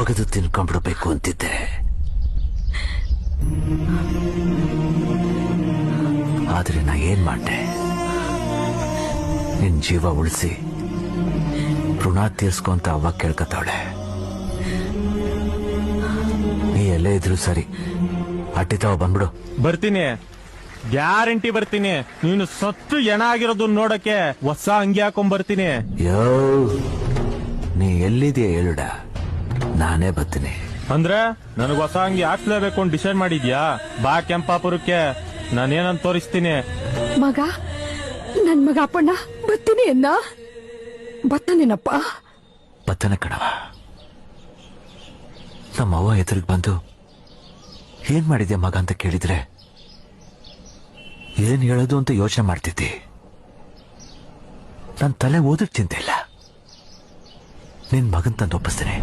ಒಗೆದು ತಿನ್ಕೊಂಡ್ಬಿಡ್ಬೇಕು ಅಂತಿದ್ದೆ. ಆದ್ರೆ ನಾ ಏನ್ ಮಾಡ್ದೆ? ನಿನ್ ಜೀವ ಉಳಿಸಿ ಋಣ ತೀರ್ಸ್ಕೊಂತ ಅವ್ವ ಕೇಳ್ಕತ್ತಾವಳೆ. ನೀ ಎಲ್ಲೇ ಇದ್ರು ಸರಿ, ಅಟ್ಟಿತಾವ ಬಂದ್ಬಿಡು. ಬರ್ತೀನಿ, ಗ್ಯಾರಂಟಿ ಬರ್ತೀನಿ. ನೀನು ಸತ್ತು ಎಣ ಆಗಿರೋದು ನೋಡಕ್ಕೆ ಹೊಸ ಅಂಗಿ ಹಾಕೊಂಡ್ ಬರ್ತೀನಿ. ಯೋ, ನೀ ಎಲ್ಲಿದೆಯಾ ಹೇಳುಡ, ನಾನೇ ಬರ್ತೀನಿ. ಅಂದ್ರೆ ನನಗ್ ಹೊಸ ಅಂಗಿ ಹಾಕ್ಲೇಬೇಕು ಅಂತ ಡಿಸೈಡ್ ಮಾಡಿದ್ಯಾ? ಬಾ ಕೆಂಪಾಪುರಕ್ಕೆ, ನಾನೇನಂತ ತೋರಿಸ್ತೀನಿ. ಮಗ, ನನ್ ಮಗ ಅಪ್ಪಣ್ಣ ಬರ್ತೀನಿ ಅನ್ನ ಬತ್ತಾನೇನಪ್ಪ? ಬತ್ತನ ಕಣವ. ನಮ್ಮವ್ವ ಎದುರಿಗೆ ಬಂದು ಏನ್ ಮಾಡಿದ್ಯಾ ಮಗ ಅಂತ ಕೇಳಿದ್ರೆ ಏನ್ ಹೇಳೋದು ಅಂತ ಯೋಚನೆ ಮಾಡ್ತಿದ್ದಿ. ನನ್ ತಲೆ ಓದಕ್ ಚಿಂತೆ ಇಲ್ಲ. ನಿನ್ ಮಗನ್ ತಂದು ಒಪ್ಪಿಸ್ತೇನೆ.